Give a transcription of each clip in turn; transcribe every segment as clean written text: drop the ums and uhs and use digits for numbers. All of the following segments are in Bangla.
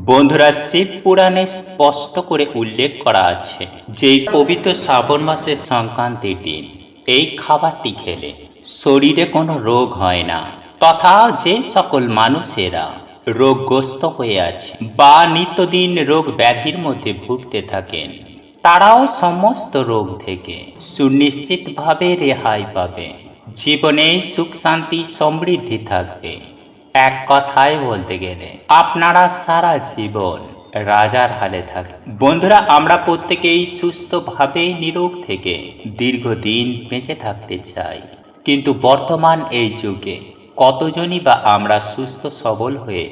বন্ধুরা, শিব পুরাণে স্পষ্ট করে উল্লেখ করা আছে যে এই পবিত্র শ্রাবণ মাসের সংক্রান্তির দিন এই খাবারটি খেলে শরীরে কোনো রোগ হয় না, তথা যে সকল মানুষেরা রোগগ্রস্ত হয়ে আছে বা নিত্যদিন রোগ ব্যাধির মধ্যে ভুগতে থাকেন, তারাও সমস্ত রোগ থেকে সুনিশ্চিতভাবে রেহাই পাবে। জীবনে সুখ শান্তি সমৃদ্ধি থাকবে। এক কথায় বলতে গেলে আপনারা সারা জীবন রাজার হালে থাকেন। বন্ধুরা, আমরা প্রত্যেকেই সুস্থভাবে নিরোগ থেকে দীর্ঘদিন বেঁচে থাকতে চাই, কিন্তু বর্তমান এই যুগে কতজনই বা আমরা সুস্থ সবল হয়ে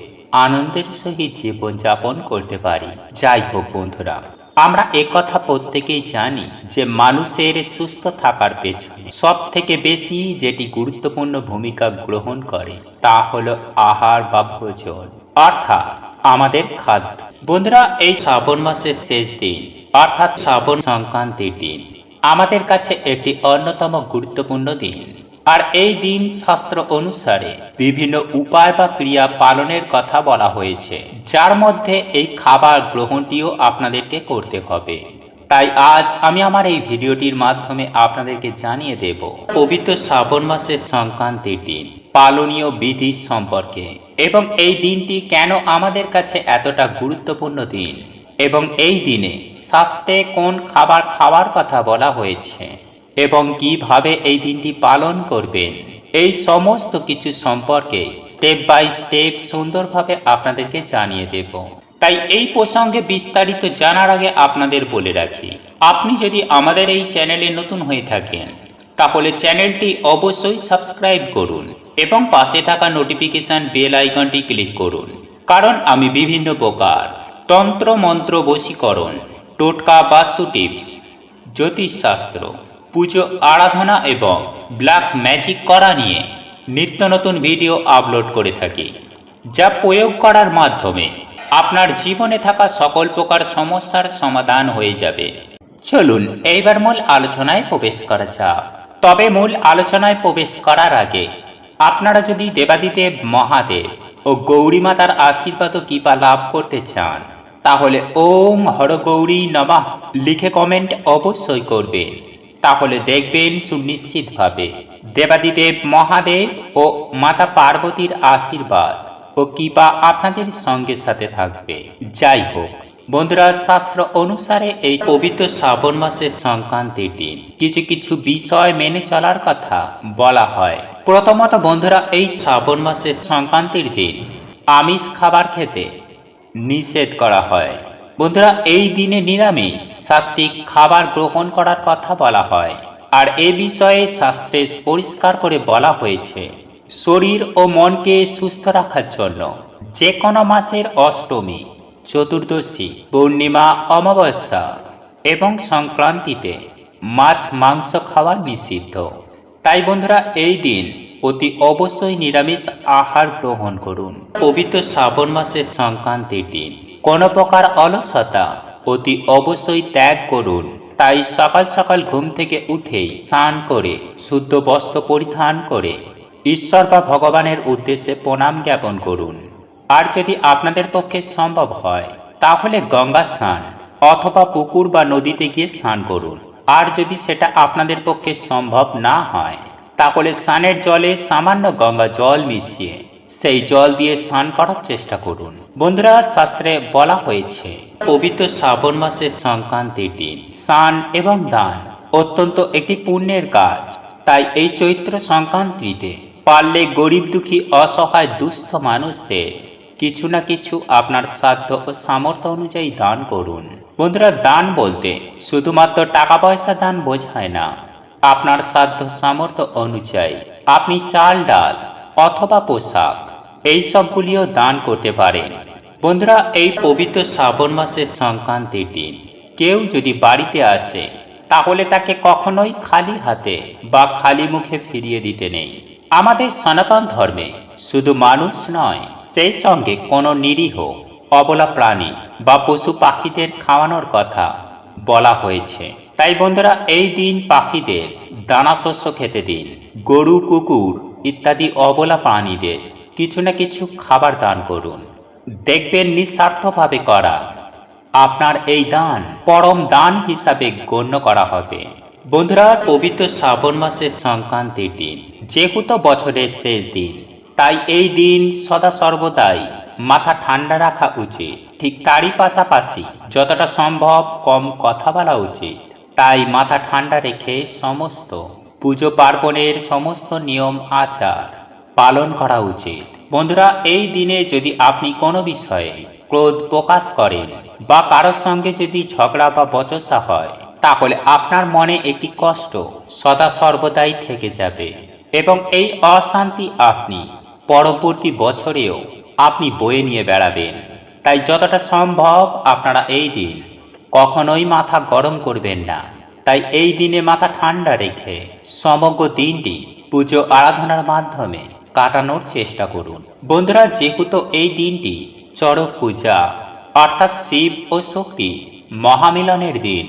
আনন্দের সহিত জীবনযাপন করতে পারি। যাই হোক বন্ধুরা, আমরা একথা প্রত্যেকেই জানি যে মানুষের সুস্থ থাকার পেছনে সব থেকে বেশি যেটি গুরুত্বপূর্ণ ভূমিকা গ্রহণ করে তা হলো আহার বা ভোজন, অর্থাৎ আমাদের খাদ্য। বন্ধুরা, এই শ্রাবণ মাসের শেষ দিন অর্থাৎ শ্রাবণ সংক্রান্তির দিন আমাদের কাছে একটি অন্যতম গুরুত্বপূর্ণ দিন। আর এই দিন শাস্ত্র অনুসারে বিভিন্ন উপায় বা ক্রিয়া পালনের কথা বলা হয়েছে, যার মধ্যে এই খাবার গ্রহণটিও আপনাদেরকে করতে হবে। তাই আজ আমি আমার এই ভিডিওটির মাধ্যমে আপনাদেরকে জানিয়ে দেব পবিত্র শ্রাবণ মাসের সংক্রান্তির দিন পালনীয় বিধি সম্পর্কে, এবং এই দিনটি কেন আমাদের কাছে এতটা গুরুত্বপূর্ণ দিন, এবং এই দিনে শাস্ত্রে কোন খাবার খাওয়ার কথা বলা হয়েছে এবং কিভাবে এই দিনটি পালন করবেন, এই সমস্ত কিছু সম্পর্কে স্টেপ বাই স্টেপ সুন্দরভাবে আপনাদেরকে জানিয়ে দেব। তাই এই প্রসঙ্গে বিস্তারিত জানার আগে আপনাদের বলে রাখি, আপনি যদি আমাদের এই চ্যানেলে নতুন হয়ে থাকেন তাহলে চ্যানেলটি অবশ্যই সাবস্ক্রাইব করুন এবং পাশে থাকা নোটিফিকেশন বেল আইকনটি ক্লিক করুন, কারণ আমি বিভিন্ন প্রকার তন্ত্র মন্ত্র বশীকরণ, টোটকা, বাস্তু টিপস, জ্যোতিষশাস্ত্র, পুজো আরাধনা এবং ব্ল্যাক ম্যাজিক করা নিয়ে নিত্য নতুন ভিডিও আপলোড করে থাকি, যা প্রয়োগ করার মাধ্যমে আপনার জীবনে থাকা সকল প্রকার সমস্যার সমাধান হয়ে যাবে। চলুন এইবার মূল আলোচনায় প্রবেশ করা যাক। তবে মূল আলোচনায় প্রবেশ করার আগে আপনারা যদি দেবাদিদেব মহাদেব ও গৌরী মাতার আশীর্বাদ ও কৃপা লাভ করতে চান তাহলে ওম হর গৌরী নমঃ লিখে কমেন্ট অবশ্যই করবেন। তাহলে দেখবেন সুনিশ্চিতভাবে দেবাদিদেব মহাদেব ও মাতা পার্বতীর আশীর্বাদ ও কৃপা আপনাদের সঙ্গে সাথে থাকবে। যাই হোক বন্ধুরা, শাস্ত্র অনুসারে এই পবিত্র শ্রাবণ মাসের সংক্রান্তির দিন কিছু কিছু বিষয় মেনে চলার কথা বলা হয়। প্রথমত বন্ধুরা, এই শ্রাবণ মাসের সংক্রান্তির দিন আমিষ খাবার খেতে নিষেধ করা হয়। বন্ধুরা, এই দিনে নিরামিষ সাত্ত্বিক খাবার গ্রহণ করার কথা বলা হয়। আর এ বিষয়ে শাস্ত্রে পরিষ্কার করে বলা হয়েছে, শরীর ও মনকে সুস্থ রাখার জন্য যে কোনো মাসের অষ্টমী, চতুর্দশী, পূর্ণিমা, অমাবস্যা এবং সংক্রান্তিতে মাছ মাংস খাওয়া নিষিদ্ধ। তাই বন্ধুরা, এই দিন অতি অবশ্যই নিরামিষ আহার গ্রহণ করুন। পবিত্র শ্রাবণ মাসের সংক্রান্তির দিন কোনো প্রকার অলসতা অতি অবশ্যই ত্যাগ করুন। তাই সকাল সকাল ঘুম থেকে উঠেই স্নান করে শুদ্ধ বস্ত্র পরিধান করে ঈশ্বর বা ভগবানের উদ্দেশ্যে প্রণাম জ্ঞাপন করুন। আর যদি আপনাদের পক্ষে সম্ভব হয় তাহলে গঙ্গা স্নান অথবা পুকুর বা নদীতে গিয়ে স্নান করুন। আর যদি সেটা আপনাদের পক্ষে সম্ভব না হয় তাহলে স্নানের জলে সামান্য গঙ্গা জল মিশিয়ে সেই জল দিয়ে স্নান করার চেষ্টা করুন। বন্ধুরা, শাস্ত্রে বলা হয়েছে পবিত্র শ্রাবণ মাসের সংক্রান্তির দিন স্নান এবং দান অত্যন্ত একটি পুণ্যের কাজ। তাই এই চৈত্র সংক্রান্তিতে পারলে গরিব দুঃখী অসহায় দুস্থ মানুষদের কিছু না কিছু আপনার সাধ্য ও সামর্থ্য অনুযায়ী দান করুন। বন্ধুরা, দান বলতে শুধুমাত্র টাকা পয়সা দান বোঝায় না। আপনার সাধ্য সামর্থ্য অনুযায়ী আপনি চাল, ডাল অথবা পোশাক এই সবগুলিও দান করতে পারেন। বন্ধুরা, এই পবিত্র শ্রাবণ মাসের সংক্রান্তির দিন কেউ যদি বাড়িতে আসে তাহলে তাকে কখনোই খালি হাতে বা খালি মুখে ফিরিয়ে দিতে নেই। আমাদের সনাতন ধর্মে শুধু মানুষ নয়, সেই সঙ্গে কোনো নিরীহ অবলা প্রাণী বা পশু পাখিদের খাওয়ানোর কথা বলা হয়েছে। তাই বন্ধুরা, এই দিন পাখিদের দানা শস্য খেতে দিন। গরু, কুকুর ইত্যাদি অবলা প্রাণীদের কিছু না কিছু খাবার দান করুন। দেখবেন নিঃস্বার্থভাবে করা আপনার এই দান পরম দান হিসাবে গণ্য করা হবে। বন্ধুরা, পবিত্র শ্রাবণ মাসের সংক্রান্তির দিন যেহেতু বছরের শেষ দিন, তাই এই দিন সদা সর্বদাই মাথা ঠান্ডা রাখা উচিত। ঠিক তারই পাশাপাশি যতটা সম্ভব কম কথা বলা উচিত। তাই মাথা ঠান্ডা রেখে সমস্ত পুজো পার্বণের সমস্ত নিয়ম আচার পালন করা উচিত। বন্ধুরা, এই দিনে যদি আপনি কোনো বিষয়ে ক্রোধ প্রকাশ করেন বা কারোর সঙ্গে যদি ঝগড়া বা বচসা হয়, তাহলে আপনার মনে একটি কষ্ট সদা সর্বদাই থেকে যাবে এবং এই অশান্তি আপনি পরবর্তী বছরেও আপনি বয়ে নিয়ে বেড়াবেন। তাই যতটা সম্ভব আপনারা এই দিন কখনোই মাথা গরম করবেন না। তাই এই দিনে মাথা ঠান্ডা রেখে সমগ্র দিনটি পুজো আরাধনার মাধ্যমে কাটানোর চেষ্টা করুন। বন্ধুরা, যেহেতু এই দিনটি চড়ক পূজা অর্থাৎ শিব ও শক্তি মহামিলনের দিন,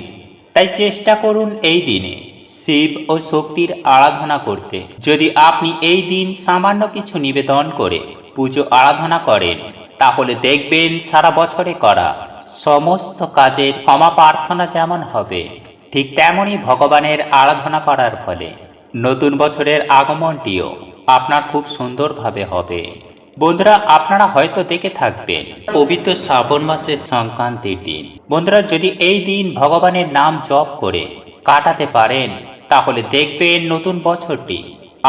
তাই চেষ্টা করুন এই দিনে শিব ও শক্তির আরাধনা করতে। যদি আপনি এই দিন সামান্য কিছু নিবেদন করে পুজো আরাধনা করেন, তাহলে দেখবেন সারা বছরে করা সমস্ত কাজের ক্ষমা প্রার্থনা যেমন হবে, ঠিক তেমনই ভগবানের আরাধনা করার ফলে নতুন বছরের আগমনটিও আপনার খুব সুন্দরভাবে হবে। বন্ধুরা, আপনারা হয়তো দেখে থাকবেন পবিত্র শ্রাবণ মাসের সংক্রান্তির দিন, বন্ধুরা যদি এই দিন ভগবানের নাম জপ করে কাটাতে পারেন, তাহলে দেখবেন নতুন বছরটি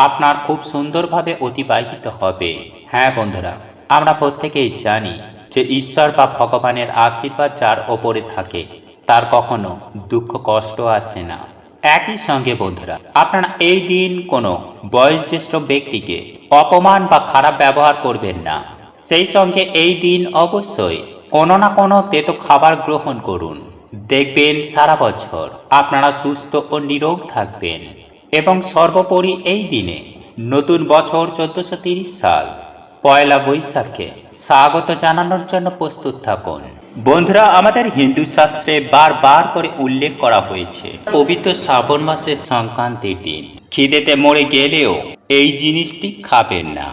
আপনার খুব সুন্দরভাবে অতিবাহিত হবে। হ্যাঁ বন্ধুরা, আমরা প্রত্যেকেই জানি যে ঈশ্বর বা ভগবানের আশীর্বাদ যার ওপরে থাকে তার কখনো দুঃখ কষ্ট আসে না। একই সঙ্গে বন্ধুরা, আপনারা এই দিন কোনো বয়োজ্যেষ্ঠ ব্যক্তিকে অপমান বা খারাপ ব্যবহার করবেন না। সেই সঙ্গে এই দিন অবশ্যই কোনো না কোনো তেতো খাবার গ্রহণ করুন। দেখবেন সারা বছর আপনারা সুস্থ ও নিরোগ থাকবেন এবং সর্বোপরি এই দিনে নতুন বছর 1430 সাল পয়লা বৈশাখে স্বাগত জানানোর জন্য প্রস্তুত থাকুন। বন্ধুরা, আমাদের হিন্দু শাস্ত্রে বারবার করে উল্লেখ করা হয়েছে পবিত্র শ্রাবণ মাসের সংক্রান্তির দিন খিদেতে মরে গেলেও এই জিনিসটি খাবেন না।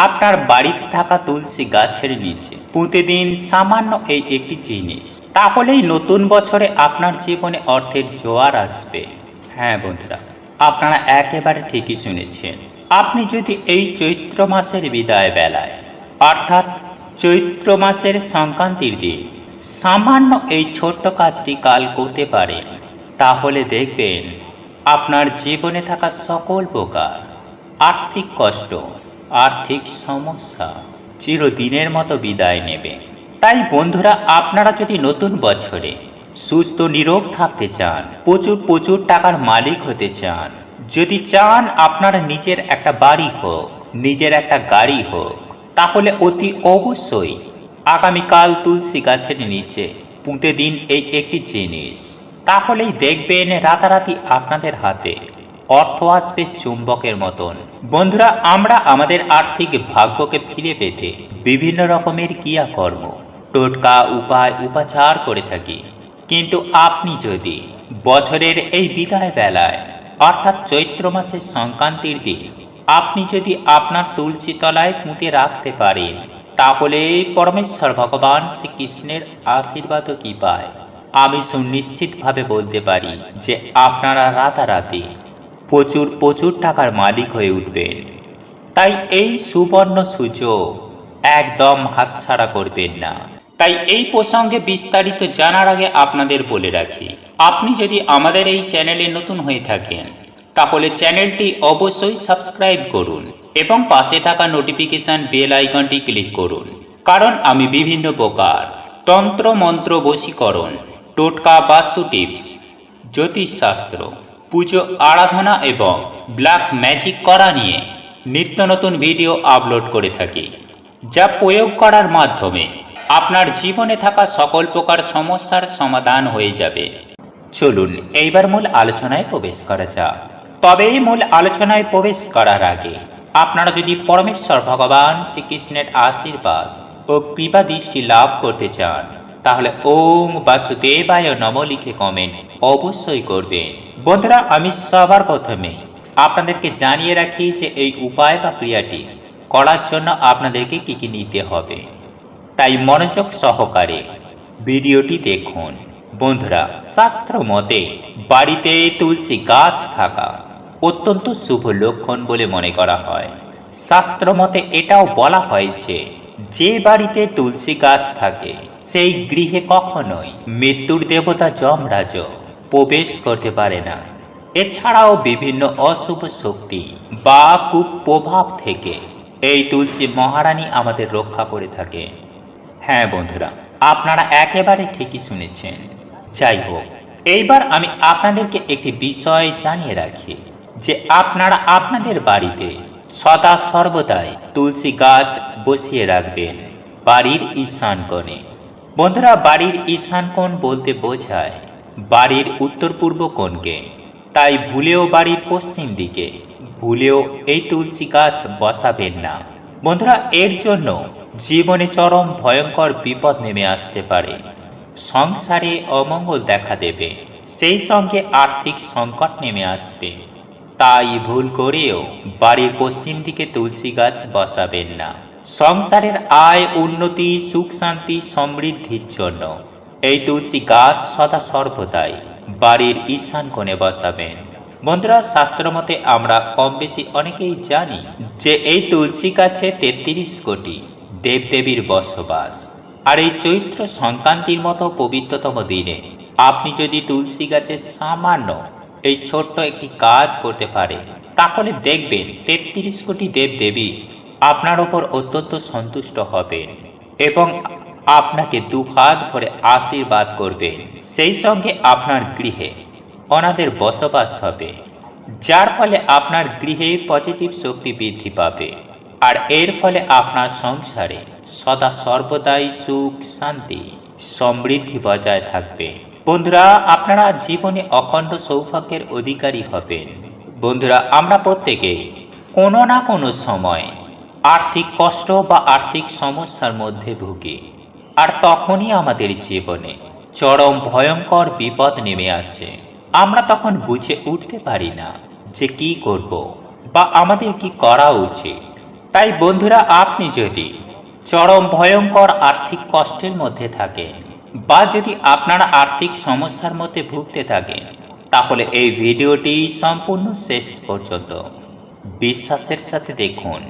আপনার বাড়িতে থাকা তুলসী গাছের নিচে পুঁতে দিন সামান্য এই একটি জিনিস, তাহলেই নতুন বছরে আপনার জীবনে অর্থের জোয়ার আসবে। হ্যাঁ বন্ধুরা, আপনারা একেবারে ঠিকই শুনেছেন। আপনি যদি এই চৈত্র মাসের বিদায় বেলায় অর্থাৎ চৈত্র মাসের সংক্রান্তির দিন সামান্য এই ছোট্ট কাজটি কাল করতে পারেন, তাহলে দেখবেন আপনার জীবনে থাকা সকল প্রকার আর্থিক কষ্ট, আর্থিক সমস্যা চিরদিনের মতো বিদায় নেবে। তাই বন্ধুরা, আপনারা যদি নতুন বছরে সুস্থ নিরোগ থাকতে চান, প্রচুর প্রচুর টাকার মালিক হতে চান, যদি চান আপনার নিজের একটা বাড়ি হোক, নিজের একটা গাড়ি হোক, তাহলে অতি অবশ্যই আগামীকাল তুলসী গাছের নিচে পুঁতে দিন এই একটি জিনিস, তাহলেই দেখবেন রাতারাতি আপনাদের হাতে অর্থ আসবে চুম্বকের মতন। বন্ধুরা, আমরা আমাদের আর্থিক ভাগ্যকে ফিরে পেতে বিভিন্ন রকমের ক্রিয়াকর্ম, টোটকা, উপায়, উপাচার করে থাকি। কিন্তু আপনি যদি বছরের এই বিদায় বেলায় অর্থাৎ চৈত্র মাসের সংক্রান্তির দিন আপনি যদি আপনার তুলসী তলায় পুঁতে রাখতে পারেন, তাহলে পরমেশ্বর ভগবান শ্রীকৃষ্ণের আশীর্বাদও কি পায় আমি সুনিশ্চিতভাবে বলতে পারি যে আপনারা রাতারাতি প্রচুর প্রচুর টাকার মালিক হয়ে উঠবেন। তাই এই সুবর্ণ সুযোগ একদম হাতছাড়া করবেন না। তাই এই প্রসঙ্গে বিস্তারিত জানার আগে আপনাদের বলে রাখি, আপনি যদি আমাদের এই চ্যানেলে নতুন হয়ে থাকেন, তাহলে চ্যানেলটি অবশ্যই সাবস্ক্রাইব করুন এবং পাশে থাকা নোটিফিকেশন বেল আইকনটি ক্লিক করুন। কারণ আমি বিভিন্ন প্রকার তন্ত্র মন্ত্র, বশীকরণ, টোটকা, বাস্তু টিপস, জ্যোতিষশাস্ত্র, পুজো আরাধনা এবং ব্ল্যাক ম্যাজিক করা নিয়ে নিত্য নতুন ভিডিও আপলোড করে থাকি, যা প্রয়োগ করার মাধ্যমে আপনার জীবনে থাকা সকল প্রকার সমস্যার সমাধান হয়ে যাবে। চলুন এইবার মূল আলোচনায় প্রবেশ করা যাক। তবে এই মূল আলোচনায় প্রবেশ করার আগে আপনারা যদি পরমেশ্বর ভগবান শ্রীকৃষ্ণের আশীর্বাদ ও কৃপা দৃষ্টি লাভ করতে চান, তাহলে ওম বাসুদেবায় নম লিখে কমেন্ট অবশ্যই করবেন। বন্ধুরা, আমি সবার প্রথমে আপনাদেরকে জানিয়ে রাখি যে এই উপায় বা ক্রিয়াটি করার জন্য আপনাদেরকে কি কি নিতে হবে। তাই মনোযোগ সহকারে ভিডিওটি দেখুন। বন্ধুরা, শাস্ত্র মতে বাড়িতে তুলসী গাছ থাকা অত্যন্ত শুভ লক্ষণ বলে মনে করা হয়। শাস্ত্র মতে এটাও বলা হয় যে বাড়িতে তুলসী গাছ থাকে সেই গৃহে কখনোই মৃত্যুর দেবতা যমরাজ প্রবেশ করতে পারে না। এছাড়াও বিভিন্ন অশুভ শক্তি বা কুপ্রভাব থেকে এই তুলসী মহারানী আমাদের রক্ষা করে থাকে। হ্যাঁ বন্ধুরা, আপনারা একেবারে ঠিকই শুনেছেন। যাই হোক, এইবার আমি আপনাদেরকে একটি বিষয় জানিয়ে রাখি যে আপনারা আপনাদের বাড়িতে সদা সর্বদাই তুলসী গাছ বসিয়ে রাখবেন বাড়ির ঈশান কোণে। বন্ধুরা, বাড়ির ঈশান কোণ বলতে বোঝায় বাড়ির উত্তর পূর্ব কোণকে। তাই ভুলেও বাড়ির পশ্চিম দিকে ভুলেও এই তুলসী গাছ বসাবেন না। বন্ধুরা, এর জন্য জীবনে চরম ভয়ঙ্কর বিপদ নেমে আসতে পারে, সংসারে অমঙ্গল দেখা দেবে, সেই সঙ্গে আর্থিক সংকট নেমে আসবে। তাই ভুল করেও বাড়ির পশ্চিম দিকে তুলসী গাছ বসাবেন না। সংসারের আয় উন্নতি, সুখ শান্তি সমৃদ্ধির জন্য এই তুলসী গাছ সদা সর্বদাই বাড়ির ঈশান কোণে বসাবেন। বন্ধুরা, শাস্ত্র মতে আমরা কম বেশি অনেকেই জানি যে এই তুলসী গাছে ৩৩ কোটি দেবদেবীর বসবাস। আর এই চৈত্র সংক্রান্তির মতো পবিত্রতম দিনে আপনি যদি তুলসী গাছের সামান্য এই ছোট্ট একটি কাজ করতে পারে, তাহলে দেখবেন ৩৩ কোটি দেবদেবী আপনার ওপর অত্যন্ত সন্তুষ্ট হবেন এবং আপনাকে দুহাত ভরে আশীর্বাদ করবেন। সেই সঙ্গে আপনার গৃহে ওনাদের বসবাস হবে, যার ফলে আপনার গৃহে পজিটিভ শক্তি বৃদ্ধি পাবে। আর এর ফলে আপনার সংসারে সদা সর্বদাই সুখ শান্তি সমৃদ্ধি বজায় থাকবে। বন্ধুরা, আপনারা জীবনে অখণ্ড সৌভাগ্যের অধিকারী হবেন। বন্ধুরা, আমরা প্রত্যেকেই কোনো না কোনো সময় আর্থিক কষ্ট বা আর্থিক সমস্যার মধ্যে ভুগি। আর তখনই আমাদের জীবনে চরম ভয়ঙ্কর বিপদ নেমে আসে। আমরা তখন বুঝে উঠতে পারি না যে কি করব বা আমাদের কি করা উচিত। তাই বন্ধুরা, আপনি যদি চরম ভয়ঙ্কর আর্থিক কষ্টের মধ্যে থাকেন বা যদি আপনারা আর্থিক সমস্যার মধ্যে ভুগতে থাকেন, তাহলে এই ভিডিওটি সম্পূর্ণ শেষ পর্যন্ত বিশ্বাসের সাথে দেখুন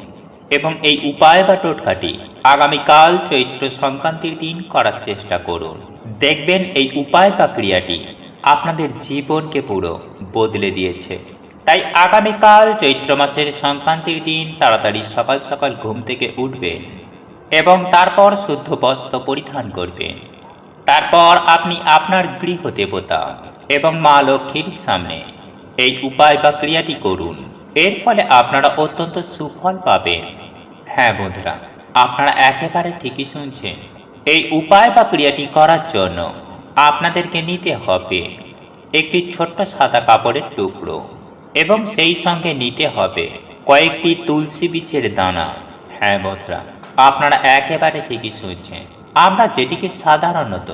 এবং এই উপায় বা টোটকাটি আগামীকাল চৈত্র সংক্রান্তির দিন করার চেষ্টা করুন। দেখবেন এই উপায় বা ক্রিয়াটি আপনাদের জীবনকে পুরো বদলে দিয়েছে। তাই আগামীকাল চৈত্র মাসের সংক্রান্তির দিন তাড়াতাড়ি সকাল সকাল ঘুম থেকে উঠবেন এবং তারপর শুদ্ধ বস্ত্র পরিধান করবেন। তারপর আপনি আপনার গৃহ দেবতা এবং মা লক্ষ্মীর সামনে এই উপায় বা ক্রিয়াটি করুন। এর ফলে আপনারা অত্যন্ত সুফল পাবেন। হ্যাঁ বন্ধুরা, আপনারা একেবারে ঠিকই শুনছেন। এই উপায় বা ক্রিয়াটি করার জন্য আপনাদেরকে নিতে হবে একটি ছোট্ট সাদা কাপড়ের টুকরো এবং সেই সঙ্গে নিতে হবে কয়েকটি তুলসী বীজের দানা। হ্যাঁ বন্ধুরা, আপনারা একেবারে ঠিকই শুনছেন। আমরা যেটিকে সাধারণত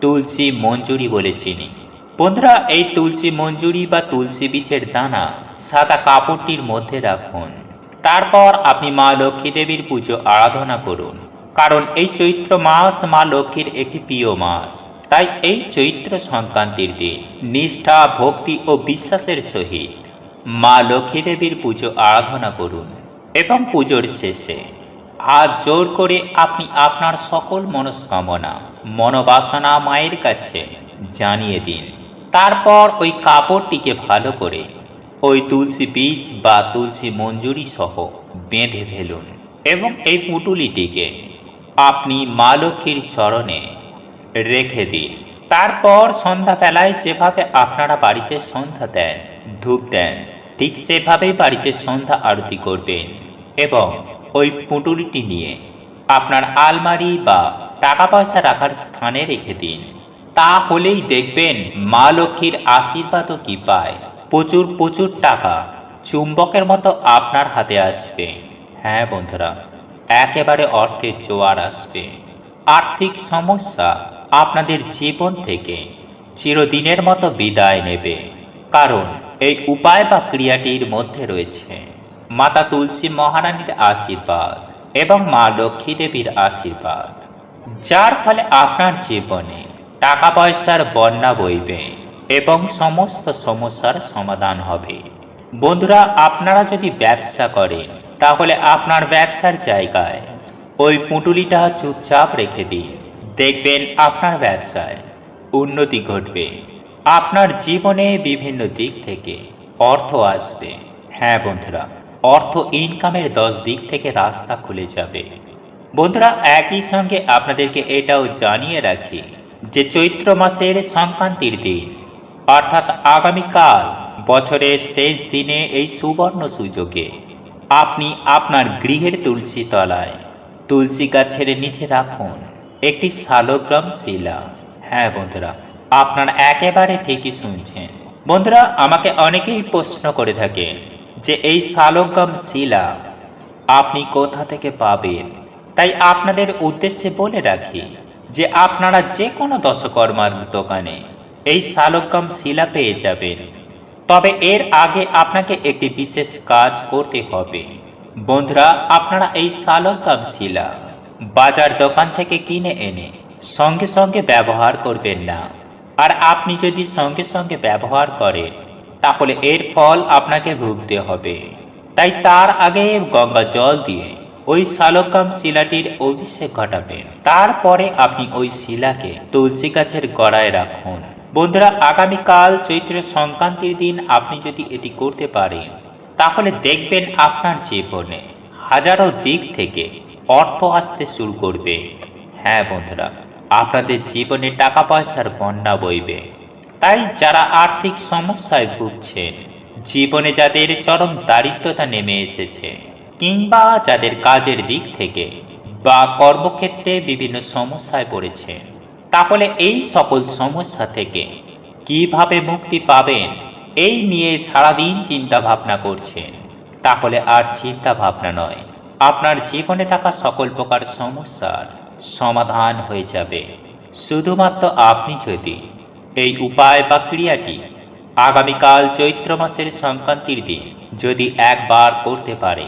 তুলসী মঞ্জুরি বলে চিনি। বন্ধুরা, এই তুলসী মঞ্জুরি বা তুলসী বীজের দানা সাদা কাপড়টির মধ্যে রাখুন। তারপর আপনি মা লক্ষ্মী দেবীর পুজো আরাধনা করুন, কারণ এই চৈত্র মাস মা লক্ষ্মীর একটি প্রিয় মাস। তাই এই চৈত্র সংক্রান্তির দিন নিষ্ঠা, ভক্তি ও বিশ্বাসের সহিত মা লক্ষ্মী দেবীর পুজো আরাধনা করুন এবং পুজোর শেষে হাত জোর করে আপনি আপনার সকল মনস্কামনা মনোবাসনা মায়ের কাছে জানিয়ে দিন। তারপর ওই কাপড়টিকে ভালো করে ওই তুলসী বীজ বা তুলসী মঞ্জুরি সহ বেঁধে ফেলুন এবং এই পুঁটুলিটিকে আপনি মা লক্ষ্মীর চরণে রেখে দিন। তারপর সন্ধ্যাবেলায় যেভাবে আপনারা বাড়িতে সন্ধ্যা দেন, ধূপ দেন, ঠিক সেভাবেই বাড়িতে সন্ধ্যা আরতি করবেন এবং ওই পুঁটুলিটি নিয়ে আপনার আলমারি বা টাকা পয়সা রাখার স্থানে রেখে দিন। তাহলেই দেখবেন মা লক্ষ্মীর আশীর্বাদ ও কৃপায় প্রচুর প্রচুর টাকা চুম্বকের মতো আপনার হাতে আসবে। হ্যাঁ বন্ধুরা, একেবারে অর্থের জোয়ার আসবে। আর্থিক সমস্যা আপনাদের জীবন থেকে চিরদিনের মতো বিদায় নেবে, কারণ এই উপায় বা ক্রিয়াটির মধ্যে রয়েছে মাতা তুলসী মহারানীর আশীর্বাদ এবং মা লক্ষ্মী দেবীর আশীর্বাদ। যার ফলে আপনার জীবনে টাকা পয়সার বন্যা বইবে এবং সমস্ত সমস্যার সমাধান হবে। বন্ধুরা, আপনারা যদি ব্যবসা করেন তাহলে আপনার ব্যবসার জায়গায় ওই পুঁটুলিটা চুপচাপ রেখে দিন। দেখবেন আপনার ব্যবসায় উন্নতি ঘটবে। আপনার জীবনে বিভিন্ন দিক থেকে অর্থ আসবে। হ্যাঁ বন্ধুরা, অর্থ ইনকামের 10 দিক থেকে রাস্তা খুলে যাবে। বন্ধুরা, একই সঙ্গে আপনাদেরকে এটাও জানিয়ে রাখি যে চৈত্র মাসের সংক্রান্তির দিন অর্থাৎ আগামীকাল বছরের শেষ দিনে এই সুবর্ণ সুযোগে আপনি আপনার গৃহের তুলসী তলায় তুলসী গাছের নিচে রাখুন একটি শালগ্রাম শিলা। হ্যাঁ বন্ধুরা, আপনার একেবারে ঠিকই শুনছেন। বন্ধুরা, আমাকে অনেকেই প্রশ্ন করে থাকেন যে এই শালগ্রাম শিলা আপনি কোথা থেকে পাবেন। তাই আপনাদের উদ্দেশ্যে বলে রাখি যে আপনারা যে কোনো দশকর্মার দোকানে এই শালগ্রাম শিলা পেয়ে যাবেন। তবে এর আগে আপনাকে একটি বিশেষ কাজ করতে হবে। বন্ধুরা, আপনারা এই শালগ্রাম শিলা বাজার দোকান থেকে কিনে এনে সঙ্গে সঙ্গে ব্যবহার করবেন না। আর আপনি যদি সঙ্গে সঙ্গে ব্যবহার করেন তাহলে এর ফল আপনাকে ভুগতে হবে। তাই তার আগে গঙ্গা জল দিয়ে ওই শালগ্রাম শিলাটির অভিষেক ঘটাবেন। তারপরে আপনি ওই শিলাকে তুলসী গাছের গোড়ায় রাখুন। বন্ধুরা, আগামীকাল চৈত্র সংক্রান্তির দিন আপনি যদি এটি করতে পারেন তাহলে দেখবেন আপনার জীবনে হাজারো দিক থেকে অর্থ আসতে শুরু করবে। হ্যাঁ বন্ধুরা, আপনাদের জীবনে টাকা পয়সার বন্যা বইবে। তাই যারা আর্থিক সমস্যায় ভুগছেন, জীবনে যাদের চরম দারিদ্রতা নেমে এসেছে, কিংবা যাদের কাজের দিক থেকে বা কর্মক্ষেত্রে বিভিন্ন সমস্যায় পড়েছে, তাহলে এই সকল সমস্যা থেকে কিভাবে মুক্তি পাবেন এই নিয়ে সারাদিন চিন্তা ভাবনা করছেন, তাহলে আর চিন্তা ভাবনা নয়, আপনার জীবনে থাকা সকল প্রকার সমস্যার সমাধান হয়ে যাবে। শুধুমাত্র আপনি যদি এই উপায় বা ক্রিয়াটি আগামীকাল চৈত্র মাসের সংক্রান্তির দিন যদি একবার করতে পারে।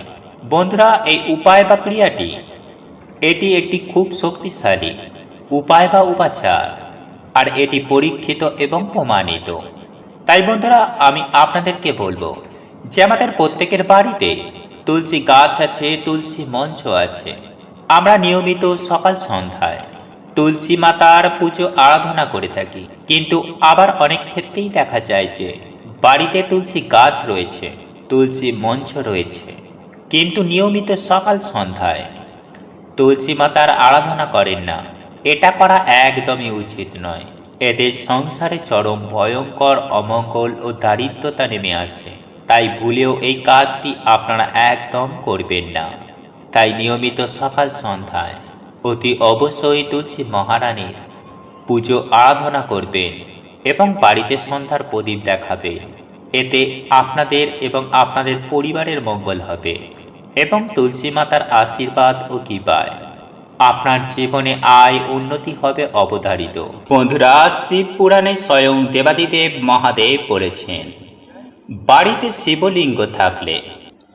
বন্ধুরা, এই উপায় বা ক্রিয়াটি এটি একটি খুব শক্তিশালী উপায় বা উপাচার, আর এটি পরীক্ষিত এবং প্রমাণিত। তাই বন্ধুরা, আমি আপনাদেরকে বলবো যে আমাদের প্রত্যেকের বাড়িতে তুলসী গাছ আছে, তুলসী মঞ্চ আছে। আমরা নিয়মিত সকাল সন্ধ্যায় তুলসী মাতার পুজো আরাধনা করে থাকি, কিন্তু আবার অনেক ক্ষেত্রেই দেখা যায় যে বাড়িতে তুলসী গাছ রয়েছে, তুলসী মঞ্চ রয়েছে, কিন্তু নিয়মিত সকাল সন্ধ্যায় তুলসী মাতার আরাধনা করেন না। এটা করা একদমই উচিত নয়। এদের সংসারে চরম ভয়ঙ্কর অমঙ্গল ও দারিদ্রতা নেমে আসে। তাই ভুলেও এই কাজটি আপনারা একদম করবেন না। তাই নিয়মিত সকাল সন্ধ্যায় অতি অবশ্যই তুলসী মহারানীর পুজো আরাধনা করবেন এবং বাড়িতে সন্ধ্যার প্রদীপ দেখাবেন। এতে আপনাদের এবং আপনাদের পরিবারের মঙ্গল হবে এবং তুলসী মাতার আশীর্বাদ ও কৃপায় আপনার জীবনে আয় উন্নতি হবে অবধারিত। বন্ধুরা, শিব পুরাণে স্বয়ং দেবাদিদেব মহাদেব বলেছেন, বাড়িতে শিবলিঙ্গ থাকলে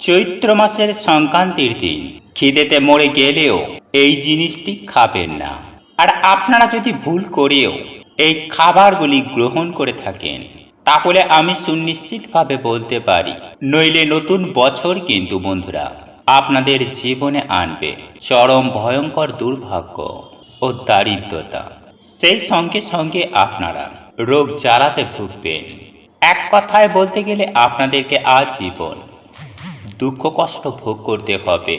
চৈত্র মাসের সংক্রান্তির দিন খিদেতে মরে গেলেও এই জিনিসটি খাবেন না। আর আপনারা যদি ভুল করেও এই খাবারগুলি গ্রহণ করে থাকেন তাহলে আমি সুনিশ্চিতভাবে বলতে পারি, নইলে নতুন বছর কিন্তু বন্ধুরা আপনাদের জীবনে আনবে চরম ভয়ঙ্কর দুর্ভাগ্য ও দারিদ্রতা। সেই সঙ্গে সঙ্গে আপনারা রোগ জ্বালাতে ভুগবেন। এক কথায় বলতে গেলে আপনাদেরকে আজীবন দুঃখ কষ্ট ভোগ করতে হবে,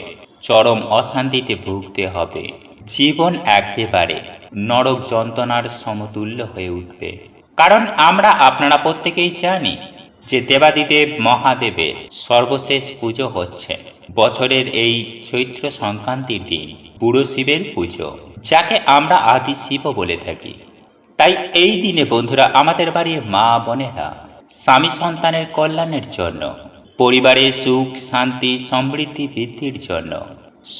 চরম অশান্তিতে ভুগতে হবে। জীবন একেবারে নরক যন্ত্রণার সমতুল্য হয়ে উঠবে। কারণ আমরা আপনারা প্রত্যেকেই জানি যে দেবাদিদেব মহাদেবের সর্বশেষ পুজো হচ্ছে বছরের এই চৈত্র সংক্রান্তির দিন বুড়ো শিবের পুজো, যাকে আমরা আদি শিব বলে থাকি। তাই এই দিনে বন্ধুরা আমাদের বাড়ির মা বোনেরা স্বামী সন্তানের কল্যাণের জন্য, পরিবারের সুখ শান্তি সমৃদ্ধি বৃদ্ধির জন্য,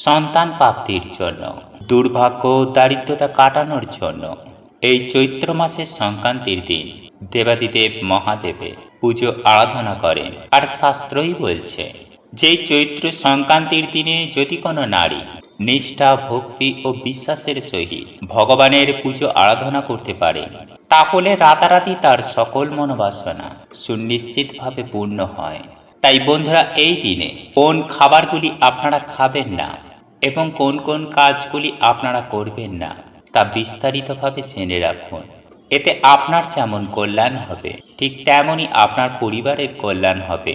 সন্তান প্রাপ্তির জন্য, দুর্ভাগ্য দারিদ্রতা কাটানোর জন্য এই চৈত্র মাসের সংক্রান্তির দিন দেবাদিদেব মহাদেবের পুজো আরাধনা করেন। আর শাস্ত্রই বলছে যে চৈত্র সংক্রান্তির দিনে যদি কোনো নারী নিষ্ঠা, ভক্তি ও বিশ্বাসের সহিত ভগবানের পুজো আরাধনা করতে পারেন, তাহলে রাতারাতি তার সকল মনোবাসনা সুনিশ্চিতভাবে পূর্ণ হয়। তাই বন্ধুরা, এই দিনে কোন খাবারগুলি আপনারা খাবেন না এবং কোন কোন কাজগুলি আপনারা করবেন না তা বিস্তারিতভাবে জেনে রাখুন। এতে আপনার যেমন কল্যাণ হবে, ঠিক তেমনই আপনার পরিবারের কল্যাণ হবে।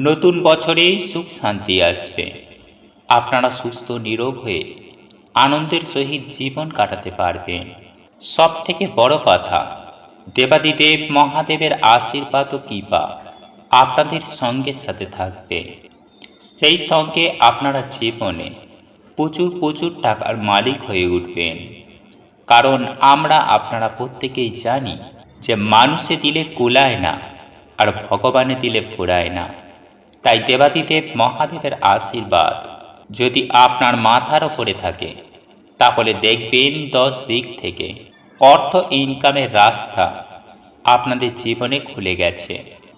নতুন বছরেই সুখ শান্তি আসবে। আপনারা সুস্থ নিরোগ হয়ে আনন্দের সহিত জীবন কাটাতে পারবেন। সব থেকে বড় কথা, দেবাদিদেব মহাদেবের আশীর্বাদ ও কৃপা আপনাদের সঙ্গে সাথে থাকবে। সেই সঙ্গে আপনারা জীবনে প্রচুর প্রচুর টাকার মালিক হয়ে উঠবেন। কারণ আপনারা প্রত্যেকেই জানি যে মানুষে দিলে কুলায় না, আর ভগবানে দিলে ফুরায় না। তাই দেবাদিদেব মহাদেবের আশীর্বাদ যদি আপনার মাথার ওপরে থাকে, তাহলে দেখবেন 10 দিক থেকে অর্থ ইনকামের রাস্তা আপনাদের জীবনে খুলে গেছে।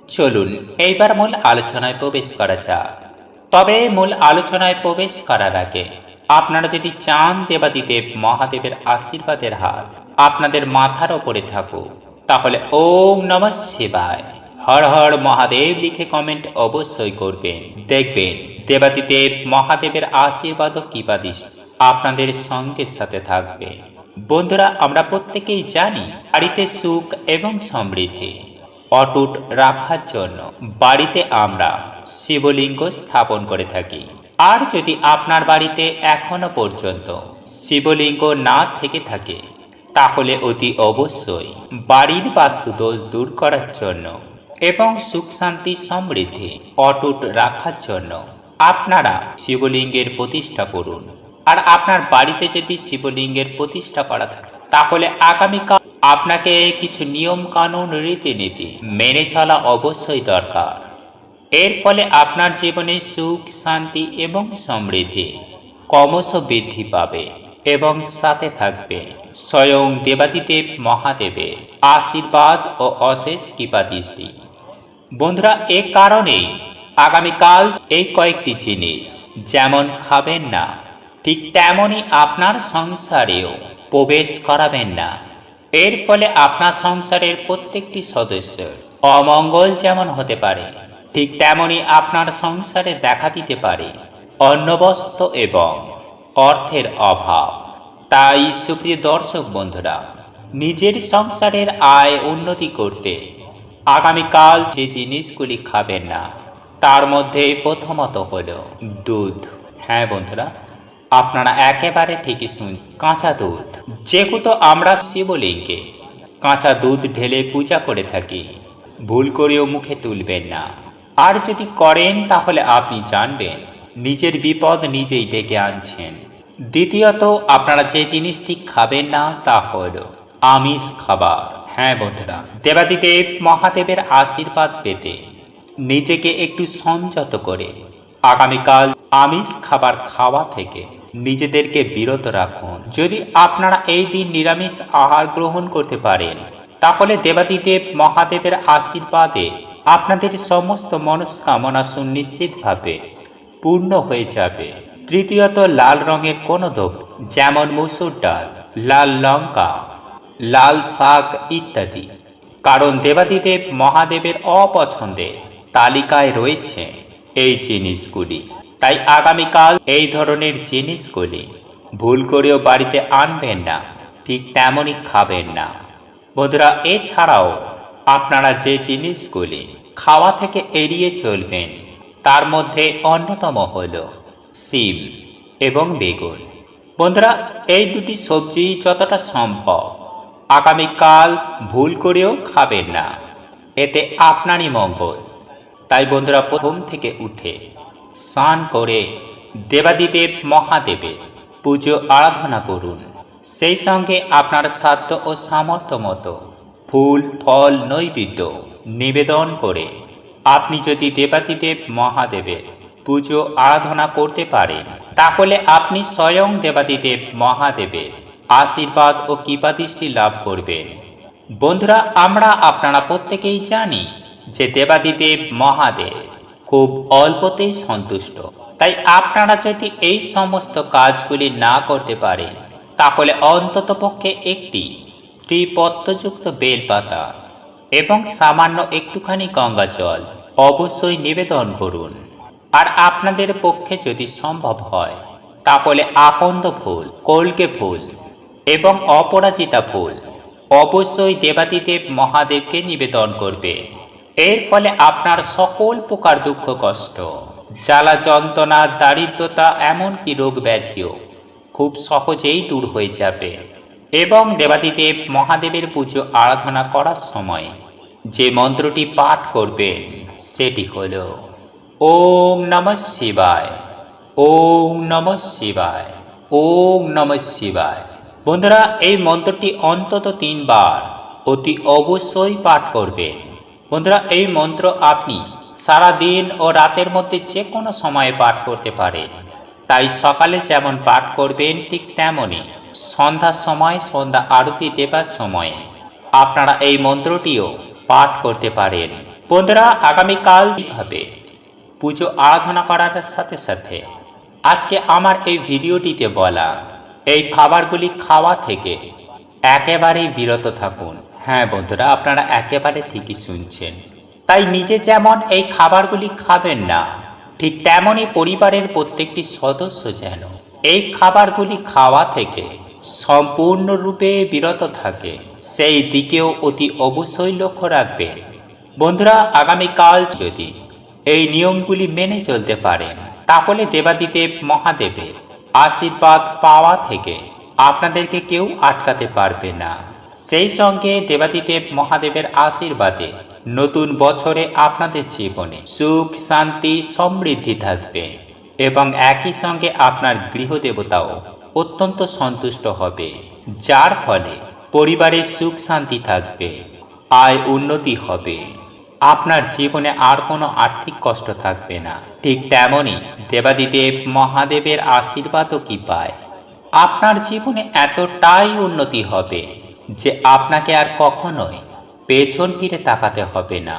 চলুন এইবার মূল আলোচনায় প্রবেশ করা যাক। তবে মূল আলোচনায় প্রবেশ করার আগে আপনারা যদি চান দেবাদিদেব মহাদেবের আশীর্বাদের হাত আপনাদের মাথার ওপরে থাকুক, তাহলে ওম নমঃ শিবায়, হর হর মহাদেব লিখে কমেন্ট অবশ্যই করবেন। দেখবেন দেবাদিদেব মহাদেবের আশীর্বাদ ও কৃপা দৃষ্টি আপনাদের সঙ্গে সাথে থাকবে। বন্ধুরা, আমরা প্রত্যেকেই জানি বাড়িতে সুখ এবং সমৃদ্ধি অটুট রাখার জন্য বাড়িতে আমরা শিবলিঙ্গ স্থাপন করে থাকি। আর যদি আপনার বাড়িতে এখনো পর্যন্ত শিবলিঙ্গ না থেকে থাকে, তাহলে অতি অবশ্যই বাড়ির বাস্তু দোষ দূর করার জন্য এবং সুখ শান্তি সমৃদ্ধি অটুট রাখার জন্য আপনারা শিবলিঙ্গের প্রতিষ্ঠা করুন। আর আপনার বাড়িতে যদি শিবলিঙ্গের প্রতিষ্ঠা করা থাকে, তাহলে আগামীকাল আপনাকে কিছু নিয়ম কানুন রীতিনীতি মেনে চলা অবশ্যই দরকার। এর ফলে আপনার জীবনে সুখ শান্তি এবং সমৃদ্ধি ক্রমশ বৃদ্ধি পাবে এবং সাথে থাকবে স্বয়ং দেবাদিদেব মহাদেবের আশীর্বাদ ও অশেষ কৃপা দৃষ্টি। বন্ধুরা, এ কারণেই আগামীকাল এই কয়েকটি জিনিস যেমন খাবেন না, ঠিক তেমনই আপনার সংসারেও প্রবেশ করাবেন না। এর ফলে আপনার সংসারের প্রত্যেকটি সদস্যের অমঙ্গল যেমন হতে পারে, ঠিক তেমনই আপনার সংসারে দেখা দিতে পারে অন্নবস্ত্র এবং অর্থের অভাব। তাই সুপ্রিয় দর্শক বন্ধুরা, নিজের সংসারের আয় উন্নতি করতে আগামীকাল যে জিনিসগুলি খাবেন না, তার মধ্যে প্রথমত হল দুধ। হ্যাঁ বন্ধুরা, আপনারা একেবারে ঠিকই শুন, কাঁচা দুধ। যেহেতু আমরা শিবলিঙ্গে কাঁচা দুধ ঢেলে পূজা করে থাকি, ভুল করেও মুখে তুলবেন না। আর যদি করেন, তাহলে আপনি জানবেন নিজের বিপদ নিজেই ডেকে আনছেন। দ্বিতীয়ত, আপনারা যে জিনিসটি খাবেন না তা হল আমিষ খাবার। হ্যাঁ বন্ধুরা, দেবাদিদেব মহাদেবের আশীর্বাদ পেতে নিজেকে একটু সংযত করে আগামীকাল আমিষ খাবার খাওয়া থেকে নিজেদেরকে বিরত রাখুন। যদি আপনারা এই দিন নিরামিষ আহার গ্রহণ করতে পারেন, তাহলে দেবাদিদেব মহাদেবের আশীর্বাদে আপনাদের সমস্ত মনস্কামনা সুনিশ্চিতভাবে পূর্ণ হয়ে যাবে। তৃতীয়ত, লাল রঙের কোনো দ্রব্য যেমন মসুর ডাল, লাল লঙ্কা, লাল শাক ইত্যাদি, কারণ দেবাদিদেব মহাদেবের অপছন্দের তালিকায় রয়েছে এই জিনিসগুলি। তাই আগামীকাল এই ধরনের জিনিসগুলি ভুল করেও বাড়িতে আনবেন না, ঠিক তেমনই খাবেন না। বন্ধুরা, এছাড়াও আপনারা যে জিনিসগুলি খাওয়া থেকে এড়িয়ে চলবেন, তার মধ্যে অন্যতম হল শিম এবং বেগুন। বন্ধুরা, এই দুটি সবজি যতটা সম্ভব আগামীকাল ভুল করেও খাবেন না, এতে আপনারই মঙ্গল। তাই বন্ধুরা, প্রথম থেকে উঠে স্নান করে দেবাদিদেব মহাদেবের পুজো আরাধনা করুন। সেই সঙ্গে আপনার সাধ্য ও সামর্থ্য মতো ফুল ফল নৈবেদ্য নিবেদন করে আপনি যদি দেবাদিদেব মহাদেবের পুজো আরাধনা করতে পারেন, তাহলে আপনি স্বয়ং দেবাদিদেব মহাদেবের আশীর্বাদ ও কৃপাদৃষ্টি লাভ করবেন। বন্ধুরা, আপনারা প্রত্যেকেই জানি যে দেবাদিদেব মহাদেব খুব অল্পতেই সন্তুষ্ট। তাই আপনারা যদি এই সমস্ত কাজগুলি না করতে পারেন তাহলে অন্ততপক্ষে একটি ত্রিপত্রযুক্ত বেলপাতা এবং সামান্য একটুখানি গঙ্গা জল অবশ্যই নিবেদন করুন। আর আপনাদের পক্ষে যদি সম্ভব হয় তাহলে আকন্দ ফুল, কলকে ফুল এবং অপরাজিতা ফুল অবশ্যই দেবাদিদেব মহাদেবকে নিবেদন করবে। এর ফলে আপনার সকল প্রকার দুঃখ কষ্ট, জ্বালা যন্ত্রণা, দারিদ্রতা, এমনকি রোগ ব্যাধিও খুব সহজেই দূর হয়ে যাবে। এবং দেবাদিদেব মহাদেবের পুজো আরাধনা করার সময় যে মন্ত্রটি পাঠ করবেন সেটি হল ওম নমঃ শিবায়, ওম নমঃ শিবায়, ওম নমঃ শিবায়। বন্ধুরা, এই মন্ত্রটি অন্তত 3 বার অতি অবশ্যই পাঠ করবেন। বন্ধুরা, এই মন্ত্র আপনি সারা দিন ও রাতের মধ্যে যে কোনো সময়ে পাঠ করতে পারেন। তাই সকালে যেমন পাঠ করবেন ঠিক তেমনই সন্ধ্যার সময়, সন্ধ্যা আরতি দেবার সময়ে আপনারা এই মন্ত্রটিও পাঠ করতে পারেন। বন্ধুরা, আগামীকাল এইভাবে পুজো আরাধনা করার সাথে সাথে আজকে আমার এই ভিডিওটিতে বলা এই খাবারগুলি খাওয়া থেকে একেবারেই বিরত থাকুন। হ্যাঁ বন্ধুরা, আপনারা একেবারে ঠিকই শুনছেন। তাই নিজে যেমন এই খাবারগুলি খাবেন না, ঠিক তেমনই পরিবারের প্রত্যেকটি সদস্য যেন এই খাবারগুলি খাওয়া থেকে সম্পূর্ণরূপে বিরত থাকে, সেই দিকেও অতি অবশ্যই লক্ষ্য রাখবেন। বন্ধুরা, আগামীকাল যদি এই নিয়মগুলি মেনে চলতে পারেন তাহলে দেবাদিদেব মহাদেবের আশীর্বাদ পাওয়া থেকে আপনাদেরকে কেউ আটকাতে পারবে না। সেই সঙ্গে দেবাদিদেব মহাদেবের আশীর্বাদে নতুন বছরে আপনাদের জীবনে সুখ, শান্তি, সমৃদ্ধি থাকবে এবং একই সঙ্গে আপনার গৃহদেবতাও অত্যন্ত সন্তুষ্ট হবে, যার ফলে পরিবারে সুখ শান্তি থাকবে, আয় উন্নতি হবে, আপনার জীবনে আর কোনো আর্থিক কষ্ট থাকবে না। ঠিক তেমনই দেবাদিদেব মহাদেবের আশীর্বাদও কি পায়, আপনার জীবনে এতটাই উন্নতি হবে যে আপনাকে আর কখনোই পেছন ফিরে তাকাতে হবে না।